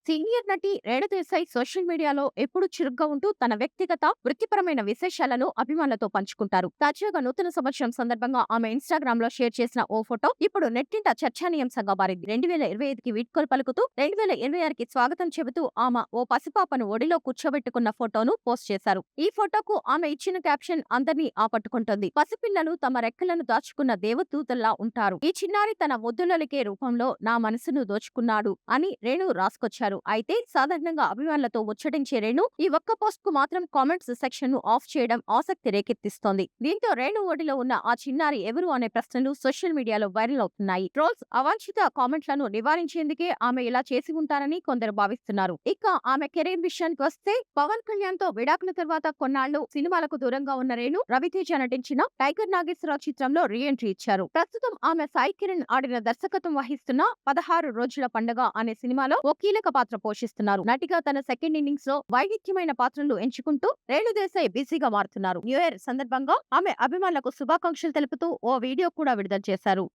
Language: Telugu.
సీనియర్ నటి రేణు దేశాయ్ సోషల్ మీడియాలో ఎప్పుడూ చురుగ్గా ఉంటూ తన వ్యక్తిగత, వృత్తిపరమైన విశేషాలను అభిమానులతో పంచుకుంటారు. తాజాగా నూతన సంవత్సరం సందర్భంగా ఆమె ఇన్‌స్టాగ్రామ్ లో షేర్ చేసిన ఓ ఫోటో ఇప్పుడు నెట్టింట చర్చనీయాంశంగా మారింది. 2025కి వీడ్కోలు పలుకుతూ 2026కి స్వాగతం చెబుతూ ఆమె ఓ పసిపాపను ఒడిలో కూర్చోబెట్టుకున్న ఫోటోను పోస్ట్ చేశారు. ఈ ఫోటోకు ఆమె ఇచ్చిన క్యాప్షన్ అందరినీ ఆకట్టుకుంటోంది. పసిపిల్లలు తమ రెక్కలను దాచుకున్న దేవదూతల్లా ఉంటారు. ఈ చిన్నారి తన ముద్దులొలికే రూపంలో నా మనసును దోచుకున్నాడు అని రేణు రాసుకొచ్చారు. అయితే సాధారణంగా అభిమానులతో ముచ్చటించే రేణు ఈ ఒక్క పోస్ట్ కు మాత్రం కామెంట్స్ సెక్షన్ ను ఆఫ్ చేయడం ఆసక్తి రేకెత్తిస్తోంది. దీంతో రేణు ఒడిలో ఉన్న ఆ చిన్నారి ఎవరు అనే ప్రశ్నలు సోషల్ మీడియాలో వైరల్ అవుతున్నాయి. ట్రోల్స్, అవాంఛిత కామెంట్లను నివారించేందుకే ఆమె ఇలా చేసి ఉంటారని కొందరు భావిస్తున్నారు. ఇక ఆమె కెరీర్ విషయానికి వస్తే పవన్ కళ్యాణ్ తో విడాకుల తర్వాత కొన్నాళ్లు సినిమాలకు దూరంగా ఉన్న రేణు రవితేజ నటించిన టైగర్ నాగేశ్వరరావు చిత్రంలో రీ ఎంట్రీ ఇచ్చారు. ప్రస్తుతం ఆమె సాయి కిరణ్ ఆడిన దర్శకత్వం వహిస్తున్న 16 రోజుల పండుగ అనే సినిమాలో ఓ కీలక పాత్ర పోషిస్తున్నారు. నటిగా తన సెకండ్ ఇన్నింగ్స్ లో వైవిధ్యమైన పాత్రలు ఎంచుకుంటూ రేణు దేశాయ్ బిజీగా మారుతున్నారు. న్యూ ఇయర్ సందర్భంగా ఆమె అభిమానులకు శుభాకాంక్షలు తెలుపుతూ ఓ వీడియో కూడా విడుదల చేశారు.